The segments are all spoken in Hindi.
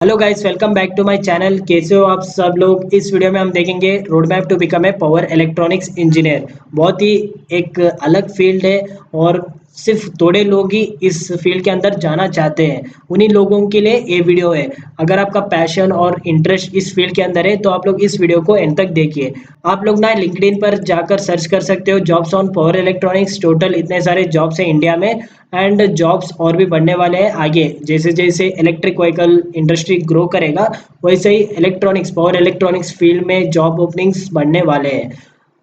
Hello guys, welcome back to my channel. कैसे हो आप सब लोग। इस वीडियो में हम देखेंगे road map to become a power electronics engineer. बहुत ही एक अलग फील्ड है और सिर्फ थोड़े लोग ही इस फील्ड के अंदर जाना चाहते हैं। उन्हीं लोगों के लिए ये वीडियो है। अगर आपका पैशन और इंटरेस्ट इस फील्ड के अंदर है तो आप लोग इस वीडियो को एंड तक देखिए। आप लोग ना लिंक्डइन पर जाकर सर्च कर सकते हो jobs on power electronics. Total इतने सारे जॉब्स हैं इंडिया में एंड जॉब्स और भी बढ़ने वाले हैं आगे। जैसे जैसे इलेक्ट्रिक व्हीकल इंडस्ट्री ग्रो करेगा वैसे ही इलेक्ट्रॉनिक्स पावर इलेक्ट्रॉनिक्स फील्ड में जॉब ओपनिंग्स बढ़ने वाले हैं।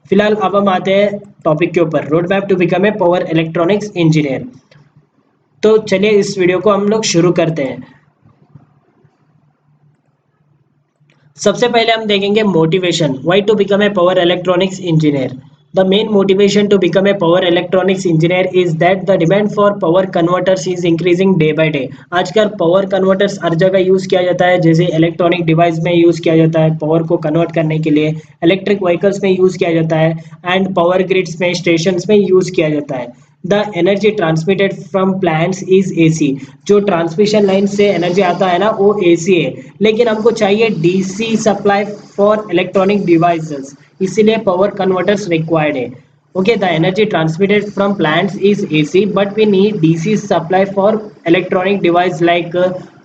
फिलहाल अब हम आते हैं टॉपिक के ऊपर, road map to become a power electronics engineer. तो चलिए इस वीडियो को हम लोग शुरू करते हैं। सबसे पहले हम देखेंगे motivation, why to become a power electronics engineer. The main motivation to become a power electronics engineer is that the demand for power converters is increasing day by day. आजकल पावर कन्वर्टर्स हर जगह यूज किया जाता है, जैसे इलेक्ट्रॉनिक डिवाइस में यूज किया जाता है पावर को कन्वर्ट करने के लिए, इलेक्ट्रिक व्हीकल्स में यूज किया जाता है एंड पावर ग्रिड्स में, स्टेशन में यूज किया जाता है। The energy transmitted from plants is AC. जो ट्रांसमिशन लाइन से एनर्जी आता है ना वो एसी है, लेकिन हमको चाहिए DC supply for electronic devices, इसीलिए पावर कन्वर्टर्स रिक्वायर्ड है। Okay, the energy transmitted from plants is AC, but we need DC supply for electronic device like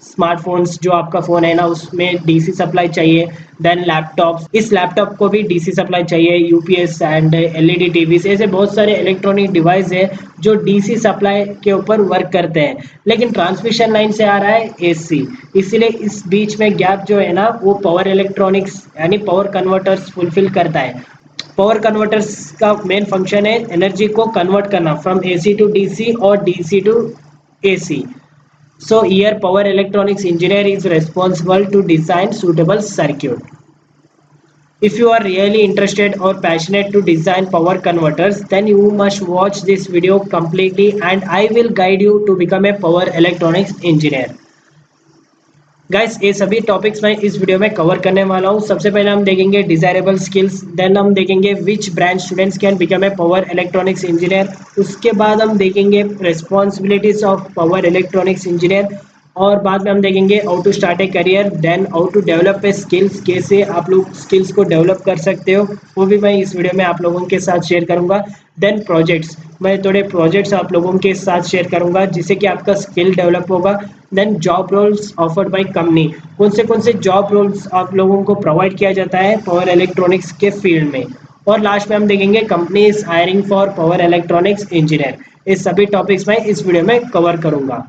smartphones. जो आपका फ़ोन है ना उसमें डीसी सप्लाई चाहिए। देन लैपटॉप्स, इस लैपटॉप को भी डीसी सप्लाई चाहिए। यूपीएस एंड एलईडी टीवीज, ऐसे बहुत सारे इलेक्ट्रॉनिक डिवाइस है जो डीसी सप्लाई के ऊपर वर्क करते हैं, लेकिन ट्रांसमिशन लाइन से आ रहा है एसी। इसीलिए इस बीच में गैप जो है ना वो पावर इलेक्ट्रॉनिक्स यानी पावर कन्वर्टर्स फुलफिल करता है। पावर कन्वर्टर्स का मेन फंक्शन है एनर्जी को कन्वर्ट करना फ्रॉम एसी टू डीसी और DC to AC. So here power electronics engineer is responsible to design suitable circuit. If you are really interested or passionate to design power converters, then you must watch this video completely and I will guide you to become a power electronics engineer. Guys, ये सभी टॉपिक्स मैं इस वीडियो में कवर करने वाला हूँ। सबसे पहले हम देखेंगे डिजायरेबल स्किल्स, देन हम देखेंगे which branch students can become a power electronics engineer. उसके बाद हम देखेंगे responsibilities of power electronics engineer और बाद में हम देखेंगे how to start a career, then how to develop a skills, कैसे आप लोग स्किल्स को डेवलप कर सकते हो वो भी मैं इस वीडियो में आप लोगों के साथ शेयर करूंगा। देन प्रोजेक्ट्स, मैं थोड़े प्रोजेक्ट्स आप लोगों के साथ शेयर करूंगा जिससे कि आपका स्किल डेवलप होगा। Then job roles offered by company, कौन से जॉब रोल्स आप लोगों को प्रोवाइड किया जाता है पावर इलेक्ट्रॉनिक्स के फील्ड में। और लास्ट में हम देखेंगे company is hiring for power electronics engineer. इस सभी टॉपिक्स मैं इस वीडियो में कवर करूंगा।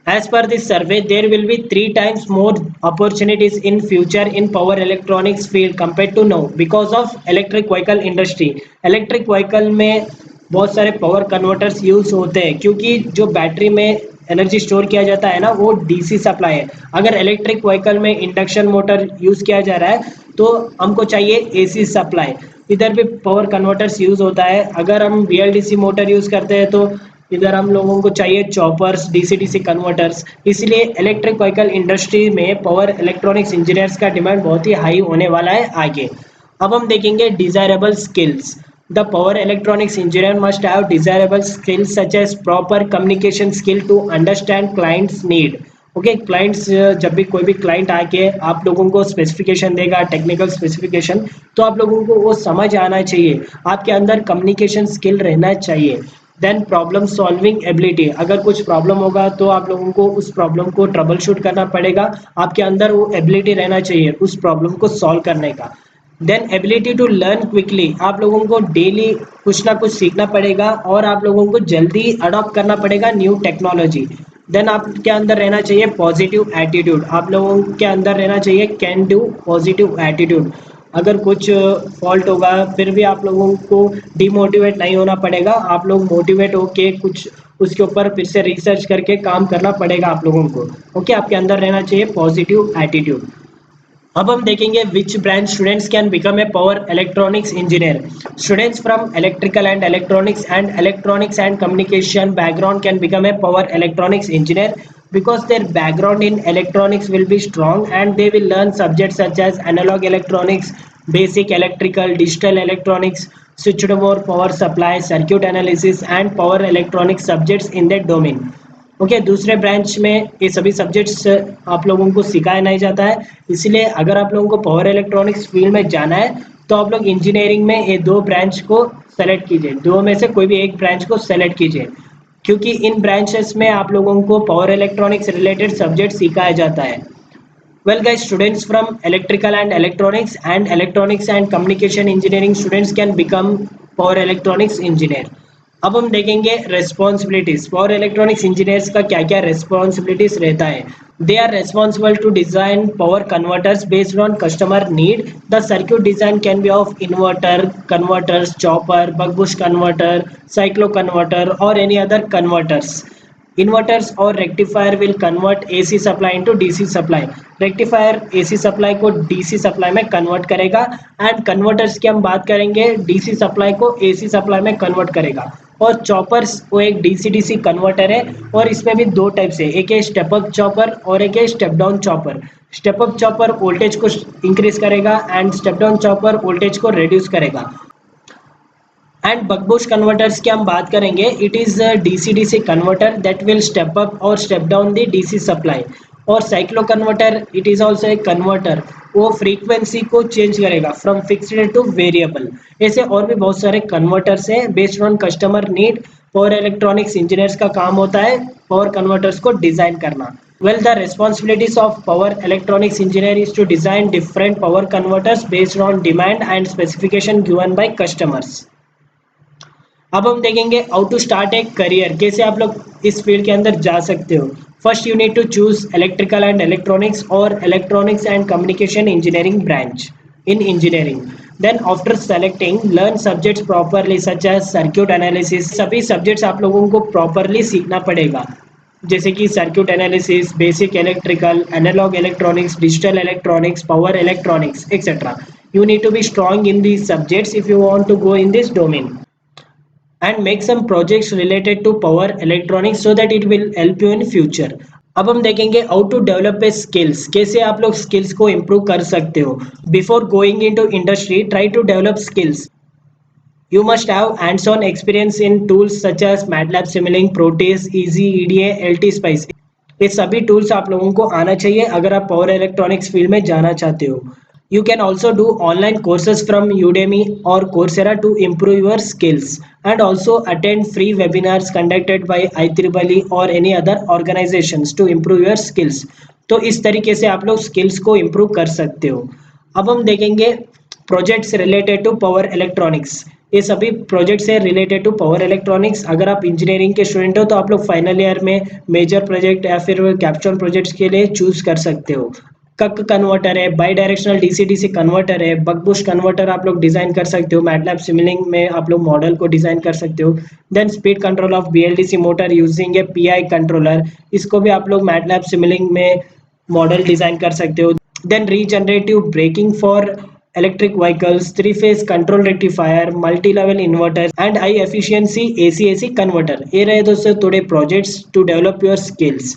As per this survey, there will be 3 times more opportunities in future in power electronics field compared to now because of electric vehicle industry. Electric vehicle में बहुत सारे पावर कन्वर्टर्स यूज होते हैं क्योंकि जो बैटरी में एनर्जी स्टोर किया जाता है ना वो डीसी सप्लाई है। अगर इलेक्ट्रिक व्हीकल में इंडक्शन मोटर यूज किया जा रहा है तो हमको चाहिए एसी सप्लाई। इधर भी पावर कन्वर्टर्स यूज होता है। अगर हम बीएलडीसी मोटर यूज करते हैं तो इधर हम लोगों को चाहिए चॉपर्स, डीसी डीसी कन्वर्टर्स। इसलिए इलेक्ट्रिक व्हीकल इंडस्ट्री में पावर इलेक्ट्रॉनिक्स इंजीनियर्स का डिमांड बहुत ही हाई होने वाला है आगे। अब हम देखेंगे desirable skills. The power electronics engineer must have desirable skills such as proper communication skill to understand clients need. Okay, clients जब भी कोई भी क्लाइंट आके आप लोगों को स्पेसिफिकेशन देगा, टेक्निकल स्पेसिफिकेशन, तो आप लोगों को वो समझ आना चाहिए। आपके अंदर कम्युनिकेशन स्किल रहना चाहिए। देन प्रॉब्लम सॉल्विंग एबिलिटी, अगर कुछ प्रॉब्लम होगा तो आप लोगों को उस प्रॉब्लम को ट्रबल शूट करना पड़ेगा। आपके अंदर वो एबिलिटी रहना चाहिए उस प्रॉब्लम को सॉल्व करने का। Then ability to learn quickly, आप लोगों को डेली कुछ ना कुछ सीखना पड़ेगा और आप लोगों को जल्दी अडॉप्ट करना पड़ेगा न्यू टेक्नोलॉजी। देन आपके अंदर रहना चाहिए पॉजिटिव एटीट्यूड, आप लोगों के अंदर रहना चाहिए कैन डू पॉजिटिव एटीट्यूड। अगर कुछ फॉल्ट होगा फिर भी आप लोगों को डिमोटिवेट नहीं होना पड़ेगा, आप लोग मोटिवेट होके कुछ उसके ऊपर फिर से रिसर्च करके काम करना पड़ेगा आप लोगों को। ओके, आपके अंदर रहना चाहिए पॉजिटिव एटीट्यूड। अब हम देखेंगे which branch students can become a power electronics engineer. Students from electrical and communication background can become a power electronics engineer because their background in electronics will be strong and they will learn subjects such as analog electronics, basic electrical, digital electronics, switched mode power supply, circuit analysis and power electronics subjects in that domain. Okay, दूसरे ब्रांच में ये सभी सब्जेक्ट्स आप लोगों को सिखाया नहीं जाता है, इसलिए अगर आप लोगों को पावर इलेक्ट्रॉनिक्स फील्ड में जाना है तो आप लोग इंजीनियरिंग में ये दो ब्रांच को सेलेक्ट कीजिए, दो में से कोई भी एक ब्रांच को सेलेक्ट कीजिए, क्योंकि इन ब्रांचेस में आप लोगों को पावर इलेक्ट्रॉनिक्स रिलेटेड सब्जेक्ट सिखाया जाता है। Well guys, students from electrical and electronics and communication engineering students can become power electronics engineer. अब हम देखेंगे responsibilities. Power electronics engineers का क्या क्या responsibilities रहता है. They are responsible to design power converters based on customer need. The circuit design can be of inverter, converters, chopper, buck boost converter, cyclo converter or any other converters. Inverters और rectifier will convert AC supply into DC supply. Rectifier AC supply को DC supply में convert करेगा and converters की हम बात करेंगे DC supply को AC supply में convert करेगा। और चॉपर्स वो एक DC-DC कन्वर्टर है और इसमें भी दो टाइप्स है, एक है स्टेप अप चॉपर और एक है step down chopper. Step up chopper voltage को इंक्रीज करेगा and step down chopper voltage को रिड्यूस करेगा। एंड बक बूस्ट कन्वर्टर्स की हम बात करेंगे, it is DC DC converter that will step up और step down the DC supply. और cyclo converter it is also a converter, वो फ्रीक्वेंसी को चेंज करेगा फ्रॉम फिक्स्ड टू वेरिएबल। ऐसे और भी बहुत सारे कन्वर्टर्स हैं based on customer need. Power electronics engineers का काम होता है पावर कन्वर्टर्स को डिजाइन करना। Well, the responsibilities of power electronics engineer is to design different power converters based on demand and specification given by customers. अब हम देखेंगे how to start a career, कैसे आप लोग इस फील्ड के अंदर जा सकते हो। First you need to choose electrical and electronics और electronics and communication engineering branch in engineering. Then after selecting learn subjects properly such as circuit analysis. सभी सब्जेक्ट्स आप लोगों को प्रॉपरली सीखना पड़ेगा, जैसे कि circuit analysis, basic electrical, analog electronics, digital electronics, power electronics etcetera. You need to be strong in these subjects if you want to go in this domain and make some projects related to power electronics so that it will help you in future. अब हम देखेंगे how to develop a skills, कैसे आप लोग स्किल्स को इम्प्रूव कर सकते हो। Before going into industry try to develop skills. You must have hands-on experience in tools such as MATLAB Simulink, Proteus, Easy, EDA, LTSpice. ये सभी टूल्स आप लोगों को आना चाहिए अगर आप पावर इलेक्ट्रॉनिक्स फील्ड में जाना चाहते हो। You can also do online courses from Udemy or Coursera to improve your skills and also attend free webinars conducted by IEEE or any other organizations to improve your skills. तो इस तरीके से आप लोग स्किल्स को इम्प्रूव कर सकते हो। अब हम देखेंगे projects related to power electronics. ये सभी प्रोजेक्ट्स है रिलेटेड टू पावर इलेक्ट्रॉनिक्स। अगर आप इंजीनियरिंग के स्टूडेंट हो तो आप लोग फाइनल ईयर में मेजर प्रोजेक्ट या फिर कैप्स्टोन प्रोजेक्ट्स के लिए चूज कर सकते हो। कक कन्वर्टर है, by directional DC DC converter है, बक बूस्ट कन्वर्टर आप लोग डिजाइन कर सकते हो। मैटलैब सिमुलिंक में आप लोग मॉडल को डिजाइन कर सकते हो। Then speed control of BLDC motor using a PI controller, इसको भी आप लोग मैटलैब सिमुलिंक में मॉडल डिजाइन कर सकते हो। Then regenerative braking for electric vehicles, three-phase control rectifier, multi-level inverters and high efficiency AC converter। ये रहे दोस्तों थोड़े projects to develop your skills.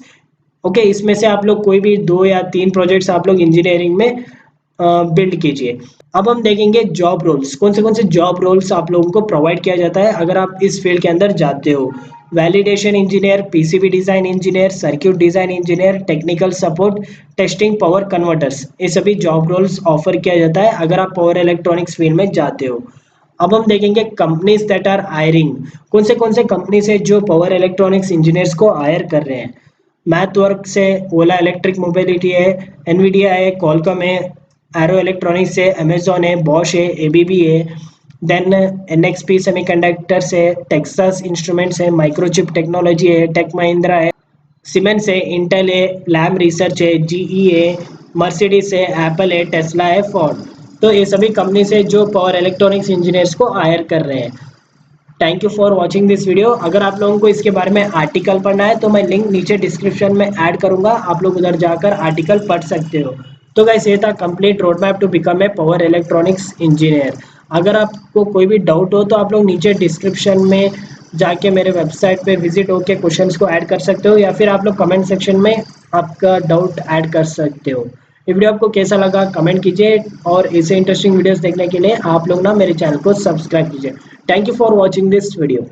Okay, इसमें से आप लोग कोई भी 2 या 3 प्रोजेक्ट्स आप लोग इंजीनियरिंग में बिल्ड कीजिए। अब हम देखेंगे जॉब रोल्स, कौन से जॉब रोल्स आप लोगों को प्रोवाइड किया जाता है अगर आप इस फील्ड के अंदर जाते हो। Validation engineer, PCB design engineer, circuit design engineer, technical support, testing, power converters, ये सभी जॉब रोल्स ऑफर किया जाता है अगर आप पावर इलेक्ट्रॉनिक्स फील्ड में जाते हो। अब हम देखेंगे कंपनीज दैट आर हायरिंग, कौन से कंपनीज है जो पावर इलेक्ट्रॉनिक्स इंजीनियर्स को हायर कर रहे हैं। मैथवर्क्स है, ओला इलेक्ट्रिक मोबिलिटी है, एनवीडिया है, कॉलकॉम है, एरो इलेक्ट्रॉनिक्स है, अमेजॉन है, बॉश है, एबीबी है, देन एनएक्सपी सेमीकंडक्टर्स है, टेक्सास इंस्ट्रूमेंट्स है, माइक्रोचिप टेक्नोलॉजी है, टेक महिंद्रा है, सीमेंस है, इंटेल है, लैम रिसर्च है, जीई है, मर्सिडीज है, एप्पल है, टेस्ला है, फोर्ड। तो ये सभी कंपनीज है जो पावर इलेक्ट्रॉनिक्स इंजीनियर्स को हायर कर रहे हैं। Thank you for watching this video. अगर आप लोगों को इसके बारे में आर्टिकल पढ़ना है तो मैं लिंक नीचे डिस्क्रिप्शन में ऐड करूंगा, आप लोग उधर जाकर आर्टिकल पढ़ सकते हो। तो गाइस ये था complete road map to become a power electronics engineer. अगर आपको कोई भी डाउट हो तो आप लोग नीचे डिस्क्रिप्शन में जाके मेरे वेबसाइट पे विजिट होके क्वेश्चंस को ऐड कर सकते हो या फिर आप लोग कमेंट सेक्शन में आपका डाउट ऐड कर सकते हो। ये वीडियो आपको कैसा लगा कमेंट कीजिए और ऐसे इंटरेस्टिंग वीडियोस देखने के लिए आप लोग ना मेरे चैनल को सब्सक्राइब कीजिए। Thank you for watching this video.